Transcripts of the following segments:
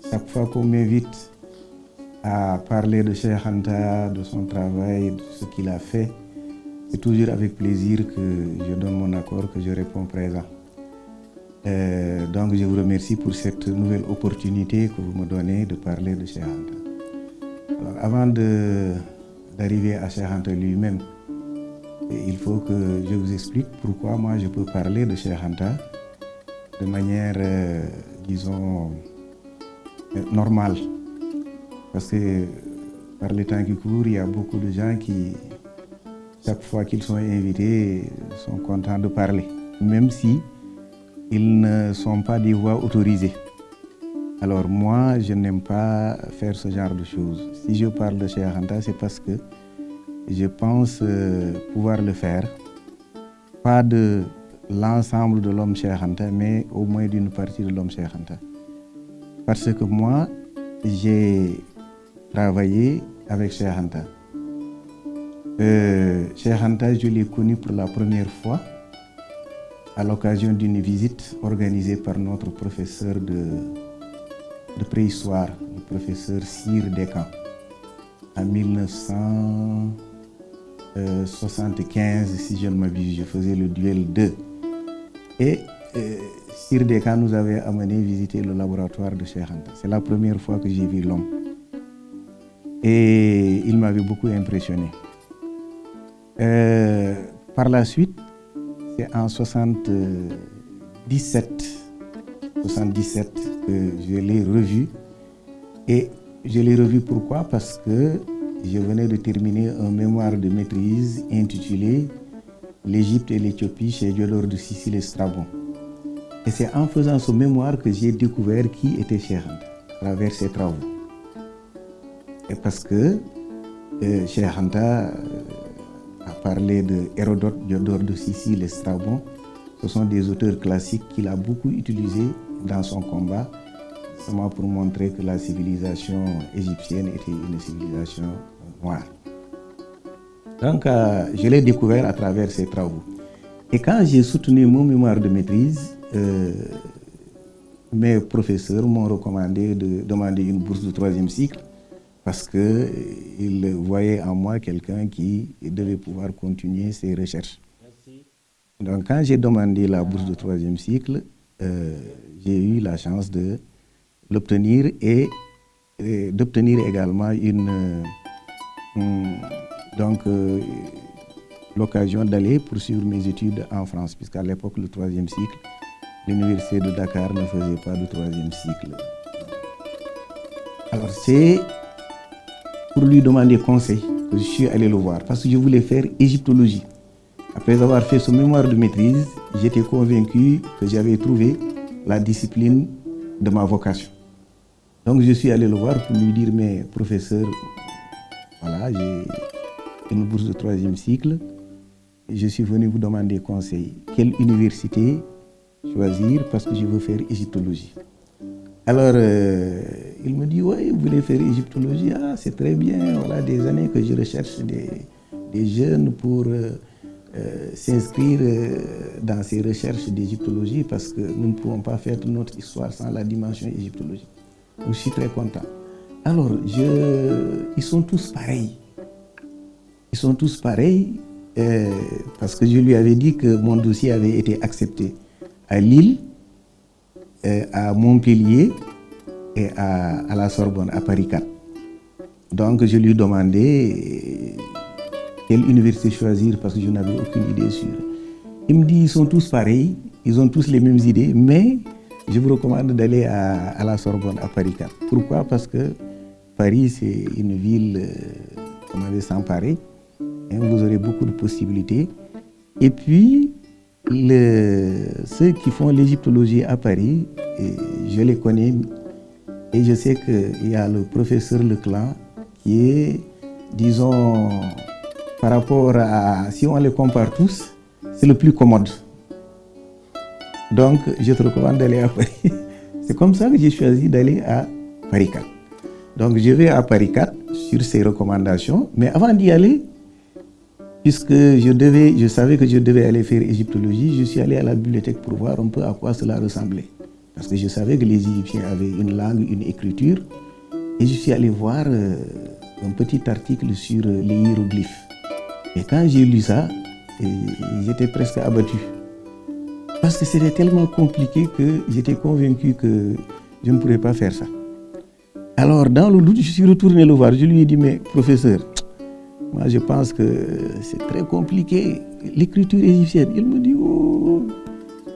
chaque fois qu'on m'invite à parler de Cheikh Anta, de son travail, de ce qu'il a fait, c'est toujours avec plaisir que je donne mon accord, que je réponds présent. Donc je vous remercie pour cette nouvelle opportunité que vous me donnez de parler de Cheikh Anta. Alors, avant d'arriver à Cheikh Anta lui-même, il faut que je vous explique pourquoi moi je peux parler de Cheikh Anta de manière, disons, normale. Parce que par les temps qui courent, il y a beaucoup de gens qui, chaque fois qu'ils sont invités, sont contents de parler, même si ils ne sont pas des voix autorisées. Alors moi, je n'aime pas faire ce genre de choses. Si je parle de Cheikh Anta, c'est parce que je pense pouvoir le faire, pas de l'ensemble de l'homme Cheikh Anta, mais au moins d'une partie de l'homme Cheikh Anta. Parce que moi, j'ai travaillé avec Cheikh Anta. Cheikh Anta, je l'ai connu pour la première fois à l'occasion d'une visite organisée par notre professeur de préhistoire, le professeur Cyr Descamps, en 1975, si je ne m'abuse, je faisais le duel 2. Et Cyr Descamps nous avait amené visiter le laboratoire de Cheikh Anta. C'est la première fois que j'ai vu l'homme. Et il m'avait beaucoup impressionné. Par la suite, c'est en 77 que je l'ai revu. Et je l'ai revu pourquoi? Parce que je venais de terminer un mémoire de maîtrise intitulé L'Égypte et l'Éthiopie chez Diodore de Sicile et Strabon. Et c'est en faisant ce mémoire que j'ai découvert qui était Cheikh Anta à travers ses travaux. Et parce que Cheikh Anta a parlé de Hérodote, Diodore de Sicile et Strabon. Ce sont des auteurs classiques qu'il a beaucoup utilisés dans son combat, seulement pour montrer que la civilisation égyptienne était une civilisation noire. Donc, je l'ai découvert à travers ses travaux. Et quand j'ai soutenu mon mémoire de maîtrise, mes professeurs m'ont recommandé de demander une bourse de 3e cycle parce qu'ils voyaient en moi quelqu'un qui devait pouvoir continuer ses recherches. Merci. Donc, quand j'ai demandé la bourse de 3e cycle, j'ai eu la chance de l'obtenir et d'obtenir également l'occasion d'aller poursuivre mes études en France, puisqu'à l'époque, le 3e cycle, l'université de Dakar ne faisait pas de 3e cycle. Alors, c'est pour lui demander conseil que je suis allé le voir, parce que je voulais faire égyptologie. Après avoir fait ce mémoire de maîtrise, j'étais convaincu que j'avais trouvé la discipline de ma vocation. Donc je suis allé le voir pour lui dire, mais professeur, voilà, j'ai une bourse de 3e cycle, je suis venu vous demander conseil. Quelle université choisir parce que je veux faire égyptologie? Alors, il me dit, oui, vous voulez faire égyptologie? Ah, c'est très bien, voilà des années que je recherche des jeunes pour s'inscrire dans ces recherches d'égyptologie parce que nous ne pouvons pas faire notre histoire sans la dimension égyptologique. Donc, je suis très content. Alors, ils sont tous pareils. Ils sont tous pareils parce que je lui avais dit que mon dossier avait été accepté à Lille, à Montpellier et à la Sorbonne, à Paris 4. Donc, je lui demandais quelle université choisir parce que je n'avais aucune idée sûre. Il me dit, ils sont tous pareils, ils ont tous les mêmes idées, mais je vous recommande d'aller à la Sorbonne, à Paris 4. Pourquoi? Parce que Paris, c'est une ville, comme on avait sans pareil. Vous aurez beaucoup de possibilités. Et puis, ceux qui font l'égyptologie à Paris, je les connais. Et je sais qu'il y a le professeur Leclan qui est, disons, par rapport à, si on les compare tous, c'est le plus commode. Donc, je te recommande d'aller à Paris. C'est comme ça que j'ai choisi d'aller à Paris 4. Donc, je vais à Paris 4 sur ces recommandations. Mais avant d'y aller, puisque je savais que je devais aller faire égyptologie, je suis allé à la bibliothèque pour voir un peu à quoi cela ressemblait. parce que je savais que les Égyptiens avaient une langue, une écriture, et je suis allé voir un petit article sur les hiéroglyphes. Et quand j'ai lu ça, j'étais presque abattu. Parce que c'était tellement compliqué que j'étais convaincu que je ne pourrais pas faire ça. Alors, dans le doute, je suis retourné le voir. Je lui ai dit, mais professeur, moi je pense que c'est très compliqué, l'écriture égyptienne. Il me dit, oh,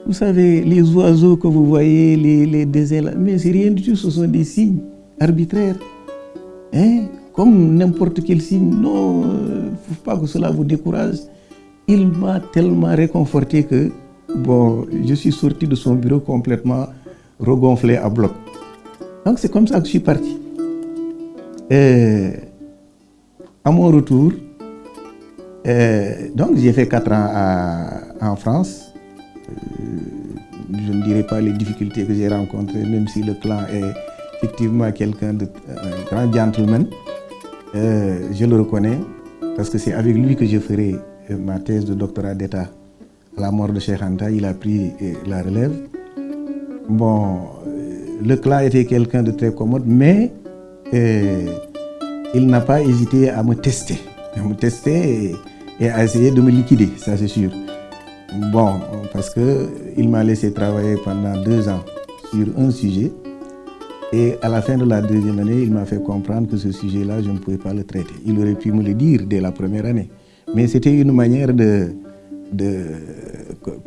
vous savez, les oiseaux que vous voyez, les déserts, mais c'est rien du tout, ce sont des signes arbitraires. Hein? Comme n'importe quel signe, non, il ne faut pas que cela vous décourage. Il m'a tellement réconforté que, bon, je suis sorti de son bureau complètement regonflé à bloc. Donc c'est comme ça que je suis parti. À mon retour, donc j'ai fait 4 ans en France. Je ne dirais pas les difficultés que j'ai rencontrées, même si le clan est effectivement quelqu'un de grand gentleman. Je le reconnais parce que c'est avec lui que je ferai ma thèse de doctorat d'État. À la mort de Cheikh Anta, il a pris la relève. Bon, le clan était quelqu'un de très commode, mais il n'a pas hésité à me tester et à essayer de me liquider, ça c'est sûr. Bon, parce qu'il m'a laissé travailler pendant 2 ans sur un sujet. Et à la fin de la 2e année, il m'a fait comprendre que ce sujet-là, je ne pouvais pas le traiter. Il aurait pu me le dire dès la première année. Mais c'était une manière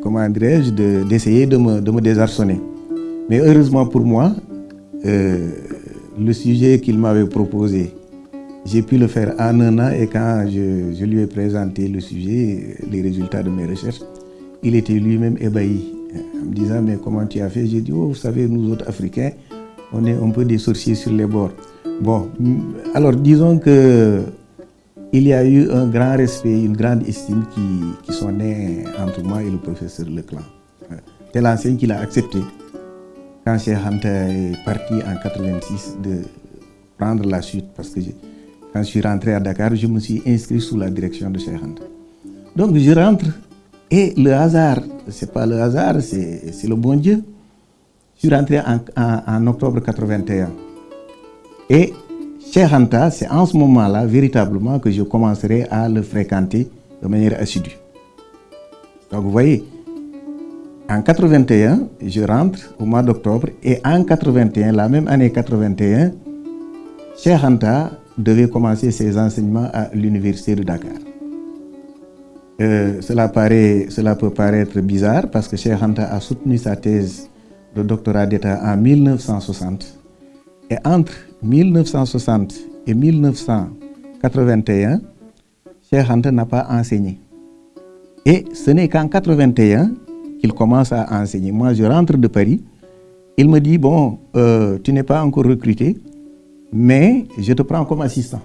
comment dirais-je, d'essayer de me désarçonner. Mais heureusement pour moi, le sujet qu'il m'avait proposé, j'ai pu le faire en 1 an, et quand je lui ai présenté le sujet, les résultats de mes recherches, il était lui-même ébahi en me disant, mais comment tu as fait? J'ai dit, oh, vous savez, nous autres Africains, on est un peu des sorciers sur les bords. Bon, alors disons que il y a eu un grand respect, une grande estime qui sont nés entre moi et le professeur Leclan. Telle enseigne qu'il a accepté, quand Cheikh Anta est parti en 86, de prendre la suite, parce que quand je suis rentré à Dakar, je me suis inscrit sous la direction de Cheikh Anta. Donc je rentre, et le hasard, c'est pas le hasard, c'est le bon Dieu. Je suis rentré en octobre 81. Et Cheikh Anta, c'est en ce moment-là, véritablement, que je commencerai à le fréquenter de manière assidue. Donc vous voyez, en 81, je rentre au mois d'octobre, et en 81, la même année 81, Cheikh Anta devait commencer ses enseignements à l'université de Dakar. Cela peut paraître bizarre parce que Cheikh Anta a soutenu sa thèse de doctorat d'État en 1960. Et entre 1960 et 1981, Cheikh Anta n'a pas enseigné. Et ce n'est qu'en 81 qu'il commence à enseigner. Moi, je rentre de Paris. Il me dit, bon, tu n'es pas encore recruté, mais je te prends comme assistant.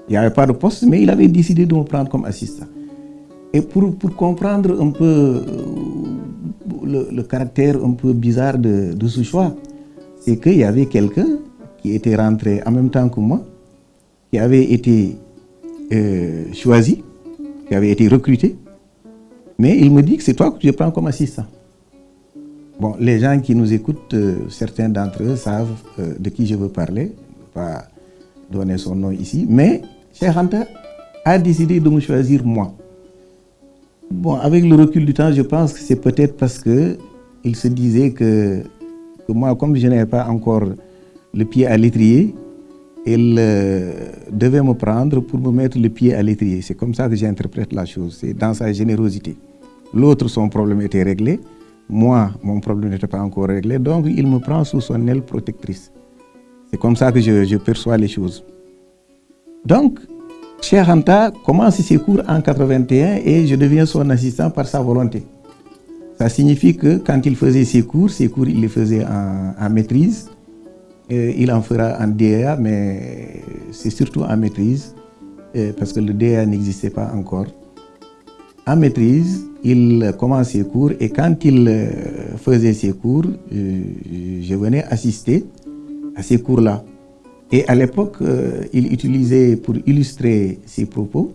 Il n'y avait pas de poste, mais il avait décidé de me prendre comme assistant. Et pour comprendre un peu le caractère un peu bizarre de ce choix, c'est qu'il y avait quelqu'un qui était rentré en même temps que moi, qui avait été choisi, qui avait été recruté, mais il me dit que c'est toi que je prends comme assistant. Bon, les gens qui nous écoutent, certains d'entre eux savent de qui je veux parler, je ne vais pas donner son nom ici, mais Cheikh Anta a décidé de me choisir moi. Bon, avec le recul du temps, je pense que c'est peut-être parce qu'il se disait que moi, comme je n'avais pas encore le pied à l'étrier, il devait me prendre pour me mettre le pied à l'étrier. C'est comme ça que j'interprète la chose, c'est dans sa générosité. L'autre, son problème était réglé. Moi, mon problème n'était pas encore réglé, donc il me prend sous son aile protectrice. C'est comme ça que je perçois les choses. Donc, Cheikh Anta commence ses cours en 81 et je deviens son assistant par sa volonté. Ça signifie que quand il faisait ses cours, il les faisait en maîtrise. Il en fera en DEA, mais c'est surtout en maîtrise, parce que le DEA n'existait pas encore. En maîtrise, il commence ses cours et quand il faisait ses cours, je venais assister à ces cours-là. Et à l'époque, il utilisait pour illustrer ses propos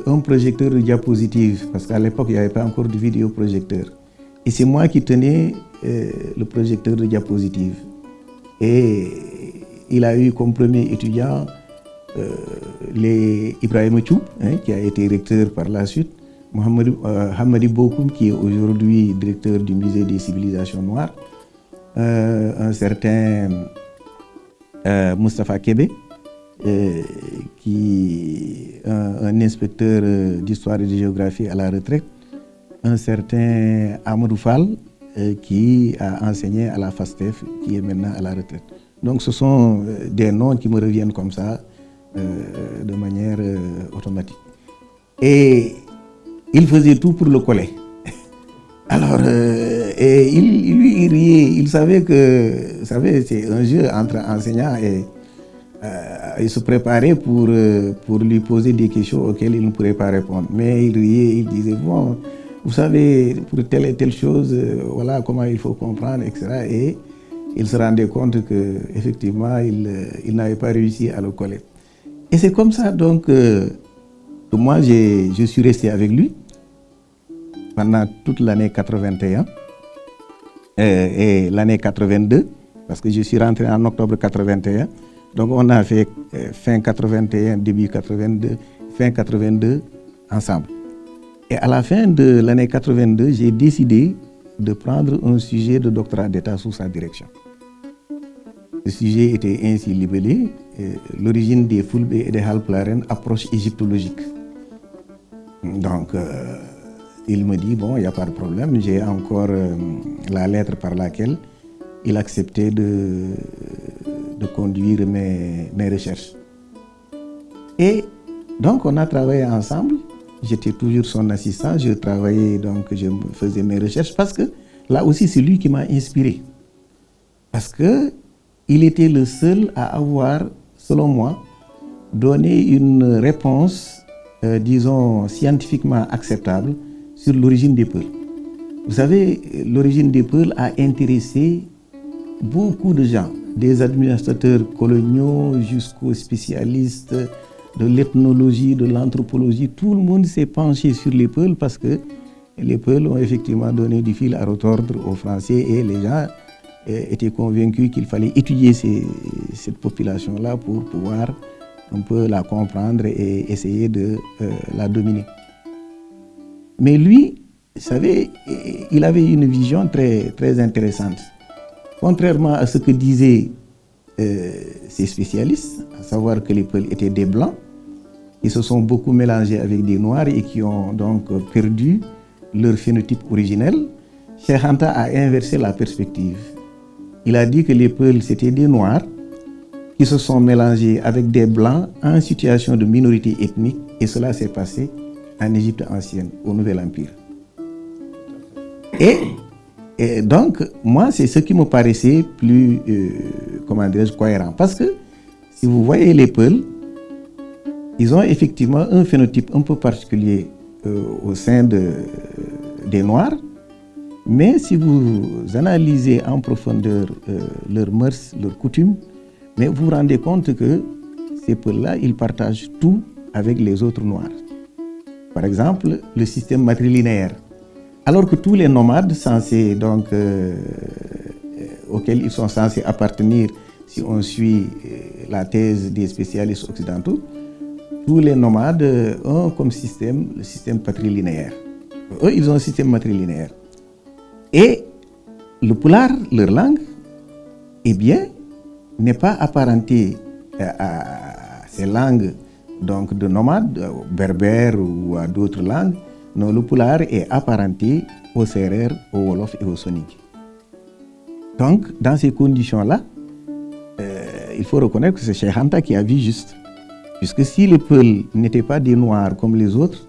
un projecteur de diapositive, parce qu'à l'époque, il n'y avait pas encore de vidéoprojecteur. Et c'est moi qui tenais le projecteur de diapositive. Et il a eu comme premier étudiant Ibrahim Tchoub, qui a été recteur par la suite, Hamadi Bokoum, qui est aujourd'hui directeur du musée des civilisations noires, un certain Moustapha Kébé, un inspecteur d'histoire et de géographie à la retraite, un certain Amadou Fall, qui a enseigné à la FASTEF, qui est maintenant à la retraite. Donc ce sont des noms qui me reviennent comme ça, de manière automatique. Et il faisait tout pour le coller. Alors, et il riait, il savait que, vous savez, c'est un jeu entre enseignants et il se préparait pour lui poser des questions auxquelles il ne pourrait pas répondre. Mais il riait, il disait, bon, vous savez, pour telle et telle chose, voilà comment il faut comprendre, etc. Et il se rendait compte qu'effectivement, il n'avait pas réussi à le coller. Et c'est comme ça donc que moi, je suis resté avec lui pendant toute l'année 81 et l'année 82, parce que je suis rentré en octobre 81. Donc on a fait fin 81, début 82, fin 82 ensemble. Et à la fin de l'année 82, j'ai décidé de prendre un sujet de doctorat d'État sous sa direction. Le sujet était ainsi libellé, l'origine des Fulbe et des Halplaren, approche égyptologique. Donc, il me dit, bon, il n'y a pas de problème, j'ai encore la lettre par laquelle il acceptait de conduire mes recherches. Et donc, on a travaillé ensemble, j'étais toujours son assistant, je travaillais, donc je faisais mes recherches, parce que là aussi, c'est lui qui m'a inspiré. Parce que il était le seul à avoir, selon moi, donné une réponse, disons, scientifiquement acceptable sur l'origine des Peuls. Vous savez, l'origine des Peuls a intéressé beaucoup de gens, des administrateurs coloniaux jusqu'aux spécialistes de l'ethnologie, de l'anthropologie. Tout le monde s'est penché sur les Peuls parce que les Peuls ont effectivement donné du fil à retordre aux Français et les gens étaient convaincus qu'il fallait étudier cette population-là pour pouvoir un peu la comprendre et essayer de la dominer. Mais lui, vous savez, il avait une vision très, très intéressante. Contrairement à ce que disaient ces spécialistes, à savoir que les Peuls étaient des Blancs, ils se sont beaucoup mélangés avec des Noirs et qui ont donc perdu leur phénotype originel. Cheikh Anta a inversé la perspective. Il a dit que les Peuls, c'était des Noirs qui se sont mélangés avec des Blancs en situation de minorité ethnique, et cela s'est passé en Égypte ancienne, au Nouvel Empire. Et donc, moi, c'est ce qui me paraissait plus, cohérent. Parce que, si vous voyez les Peuls, ils ont effectivement un phénotype un peu particulier au sein des Noirs. Mais si vous analysez en profondeur leurs mœurs, leurs coutumes, mais vous vous rendez compte que ces Peuls-là, ils partagent tout avec les autres Noirs. Par exemple, le système matrilinéaire. Alors que tous les nomades censés, donc, auxquels ils sont censés appartenir, si on suit la thèse des spécialistes occidentaux, tous les nomades ont comme système le système patrilinéaire. Eux, ils ont un système matrilinéaire. Et le Pulaar, leur langue, eh bien, n'est pas apparentée à ces langues donc, de nomades, berbères ou à d'autres langues. Non, le Pulaar est apparenté au Serer, au Wolof et au Soninké. Donc, dans ces conditions-là, il faut reconnaître que c'est Cheikh Anta qui a vu juste. Puisque si les Peuls n'étaient pas des Noirs comme les autres,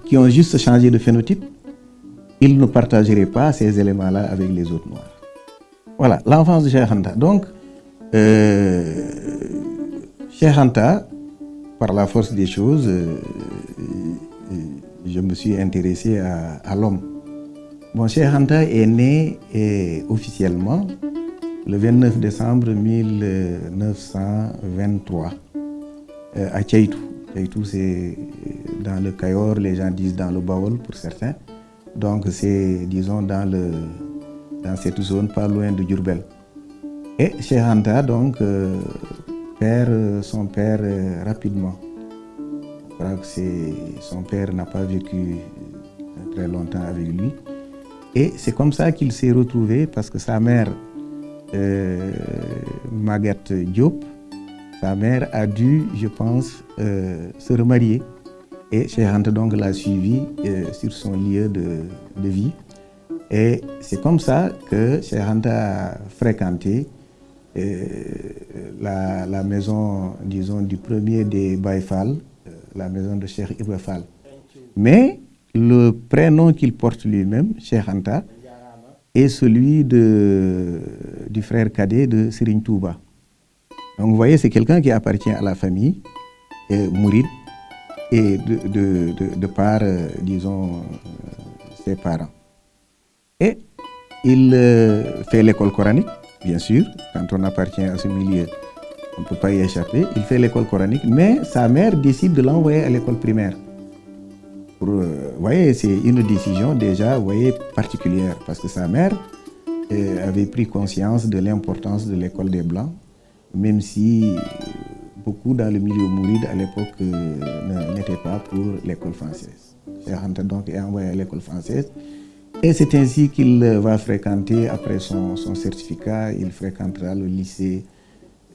qui ont juste changé de phénotype, ils ne partageraient pas ces éléments-là avec les autres Noirs. Voilà, l'enfance de Cheikh Anta. Donc, Cheikh Anta, par la force des choses, je me suis intéressé à l'homme. Bon, Cheikh Anta est né officiellement le 29 décembre 1923 à Tchaïtou. Tchaïtou, c'est dans le Cayor, les gens disent dans le Bawol pour certains. Donc c'est, disons, dans cette zone, pas loin de Diourbel. Et Cheikh Anta, donc, perd son père rapidement. Je crois que son père n'a pas vécu très longtemps avec lui. Et c'est comme ça qu'il s'est retrouvé, parce que sa mère, Maguette Diop, sa mère a dû, je pense, se remarier. Et Cheikh Anta donc l'a suivi sur son lieu de vie. Et c'est comme ça que Cheikh Anta a fréquenté la maison, disons, du premier des Baye Fall, la maison de Cheikh Ibra Fall. Mais le prénom qu'il porte lui-même, Cheikh Anta, est celui du frère cadet de Serigne Touba. Donc vous voyez, c'est quelqu'un qui appartient à la famille mouride et de par, disons, ses parents. Et il fait l'école coranique, bien sûr. Quand on appartient à ce milieu, on ne peut pas y échapper. Il fait l'école coranique, mais sa mère décide de l'envoyer à l'école primaire. Vous voyez, c'est une décision déjà, vous voyez, particulière, parce que sa mère avait pris conscience de l'importance de l'école des Blancs, même si beaucoup dans le milieu mouride à l'époque n'étaient pas pour l'école française. Cheikh Anta donc est envoyé à l'école française. Et c'est ainsi qu'il va fréquenter, après son certificat, il fréquentera le lycée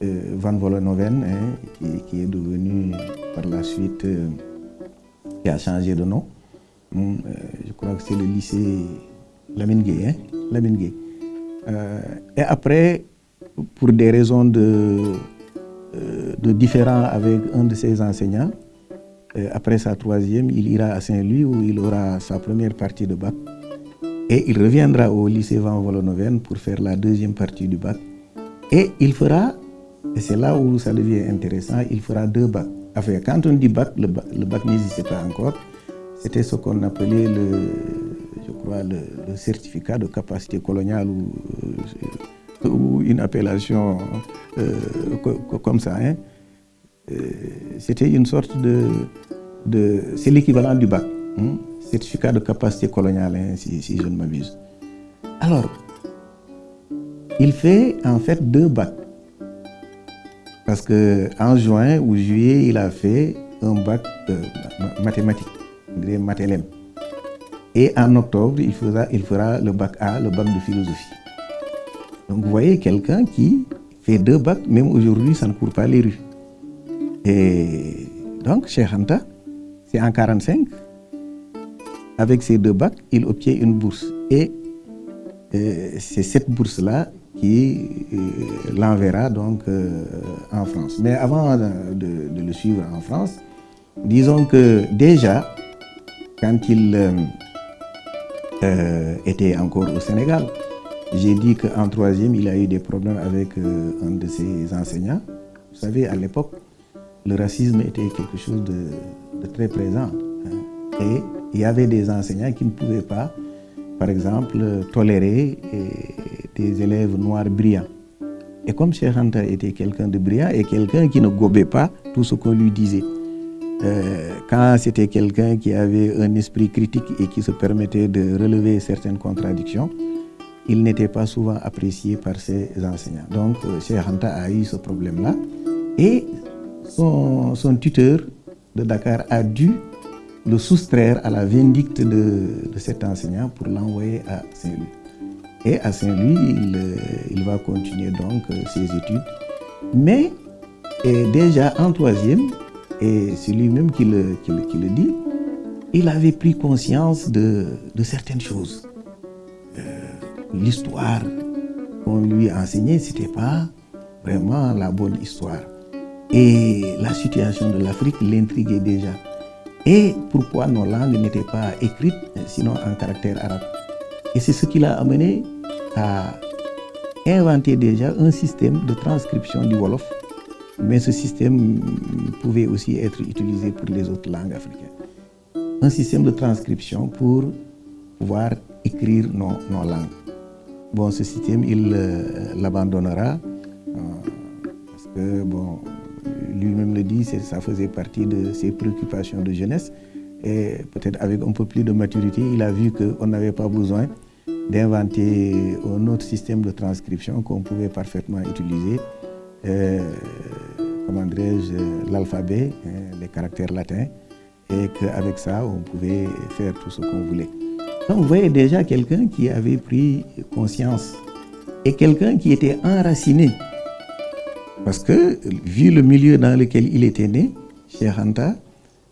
Van Vollenhoven, qui est devenu par la suite, qui a changé de nom. Je crois que c'est le lycée Lamine Gueye. Lamine Gueye. Et après, pour des raisons de différends avec un de ses enseignants, après sa troisième, il ira à Saint-Louis où il aura sa première partie de bac. Et il reviendra au lycée Van Vollenhoven pour faire la deuxième partie du bac. Et il fera, et c'est là où ça devient intéressant, il fera 2 bacs. Enfin, quand on dit bac, le bac n'existait pas encore. C'était ce qu'on appelait je crois, le certificat de capacité coloniale ou une appellation comme ça. C'était une sorte c'est l'équivalent du bac. Certificat de capacité coloniale, si je ne m'abuse. Alors, il fait en fait 2 bacs. Parce qu'en juin ou juillet, il a fait un bac mathématique, mathélème. Et en octobre, il fera le bac A, le bac de philosophie. Donc vous voyez quelqu'un qui fait 2 bacs, même aujourd'hui, ça ne court pas les rues. Et donc, Cheikh Anta, c'est en 1945. Avec ces 2 bacs, il obtient une bourse. Et c'est cette bourse-là qui l'enverra donc en France. Mais avant de le suivre en France, disons que déjà, quand il était encore au Sénégal, j'ai dit qu'en troisième, il a eu des problèmes avec un de ses enseignants. Vous savez, à l'époque, le racisme était quelque chose de très présent. Et il y avait des enseignants qui ne pouvaient pas, par exemple, tolérer des élèves noirs brillants. Et comme Cheikh Anta était quelqu'un de brillant et quelqu'un qui ne gobait pas tout ce qu'on lui disait, quand c'était quelqu'un qui avait un esprit critique et qui se permettait de relever certaines contradictions, il n'était pas souvent apprécié par ses enseignants. Donc Cheikh Anta a eu ce problème-là et son tuteur de Dakar a dû le soustraire à la vindicte de cet enseignant pour l'envoyer à Saint-Louis. Et à Saint-Louis, il va continuer donc ses études. Mais déjà en troisième, et c'est lui-même qui le dit, il avait pris conscience de certaines choses. L'histoire qu'on lui enseignait, ce n'était pas vraiment la bonne histoire. Et la situation de l'Afrique l'intriguait déjà. Et pourquoi nos langues n'étaient pas écrites, sinon en caractère arabe. Et c'est ce qui l'a amené à inventer déjà un système de transcription du Wolof. Mais ce système pouvait aussi être utilisé pour les autres langues africaines. Un système de transcription pour pouvoir écrire nos langues. Bon, ce système, il l'abandonnera parce que, bon, lui-même le dit, ça faisait partie de ses préoccupations de jeunesse. et peut-être avec un peu plus de maturité, il a vu qu'on n'avait pas besoin d'inventer un autre système de transcription qu'on pouvait parfaitement utiliser, comment dirais-je, l'alphabet, les caractères latins, et qu'avec ça, on pouvait faire tout ce qu'on voulait. Donc, vous voyez déjà quelqu'un qui avait pris conscience et quelqu'un qui était enraciné. Parce que, vu le milieu dans lequel il était né, Cheikh Anta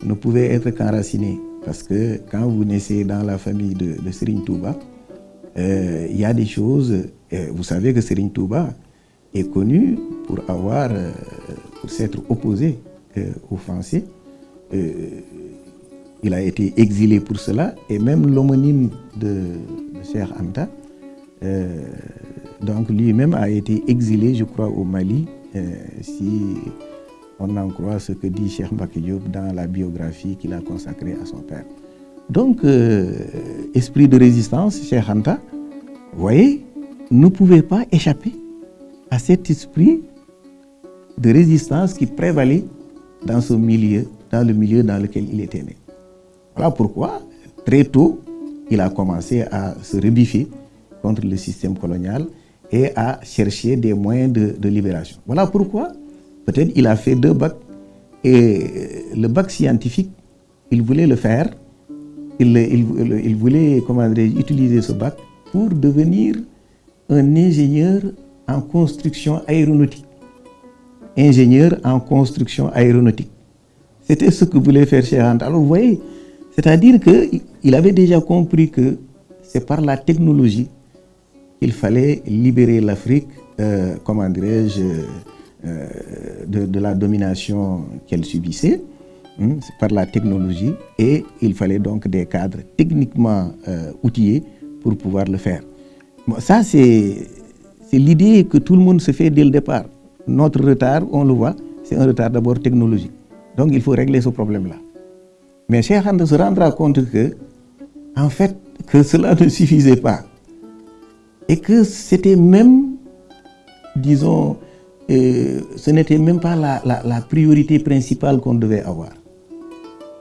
ne pouvait être qu'enraciné. Parce que quand vous naissez dans la famille de Serigne Touba, il y a des choses, vous savez que Serigne Touba est connu pour s'être opposé aux Français. Il a été exilé pour cela, et même l'homonyme de Cheikh Anta, donc lui-même a été exilé, je crois, au Mali, si on en croit ce que dit Cheikh Mbacké Diop dans la biographie qu'il a consacrée à son père. Donc, esprit de résistance, Cheikh Anta, vous voyez, ne pouvait pas échapper à cet esprit de résistance qui prévalait dans le milieu dans lequel il était né. Voilà pourquoi, très tôt, il a commencé à se rebiffer contre le système colonial et à chercher des moyens de libération. Voilà pourquoi, peut-être, il a fait 2 bacs. Et le bac scientifique, il voulait le faire. Il voulait, utiliser ce bac pour devenir un ingénieur en construction aéronautique. Ingénieur en construction aéronautique. C'était ce que voulait faire Cheikh Anta. Alors vous voyez, c'est-à-dire qu'il avait déjà compris que c'est par la technologie qu'il fallait libérer l'Afrique, de la domination qu'elle subissait, par la technologie, et il fallait donc des cadres techniquement outillés pour pouvoir le faire. Bon, ça, c'est l'idée que tout le monde se fait dès le départ. Notre retard, on le voit, c'est un retard d'abord technologique. Donc il faut régler ce problème-là. Mais Cheikh Anta se rendra compte que, en fait, que cela ne suffisait pas. Et que c'était même, disons, ce n'était même pas la priorité principale qu'on devait avoir.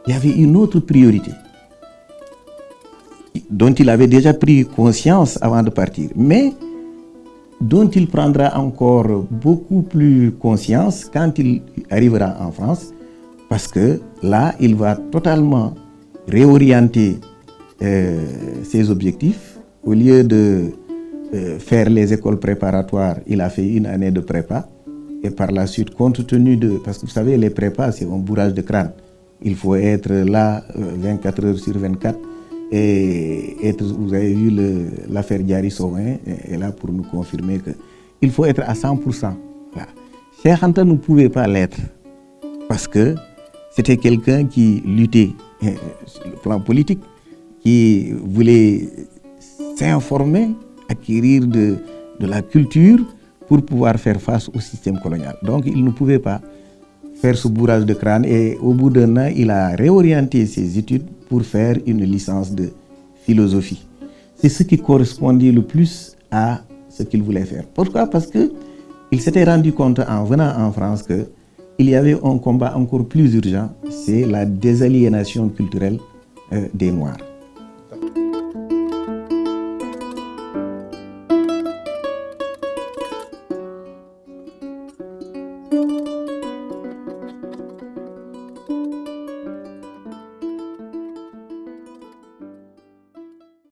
Il y avait une autre priorité dont il avait déjà pris conscience avant de partir, mais dont il prendra encore beaucoup plus conscience quand il arrivera en France, parce que là, il va totalement réorienter ses objectifs. Au lieu de faire les écoles préparatoires, il a fait une année de prépa. Et par la suite, compte tenu parce que vous savez, les prépas, c'est un bourrage de crâne. Il faut être là 24 heures sur 24. Et vous avez vu l'affaire Diary Sowen est là pour nous confirmer qu'il faut être à 100%. Voilà. Cheikh Anta ne pouvait pas l'être parce que c'était quelqu'un qui luttait sur le plan politique, qui voulait s'informer, acquérir de la culture pour pouvoir faire face au système colonial. Donc il ne pouvait pas faire ce bourrage de crâne, et au bout d'un an, il a réorienté ses études pour faire une licence de philosophie. C'est ce qui correspondait le plus à ce qu'il voulait faire. Pourquoi? Parce qu'il s'était rendu compte en venant en France qu'il y avait un combat encore plus urgent, c'est la désaliénation culturelle des Noirs.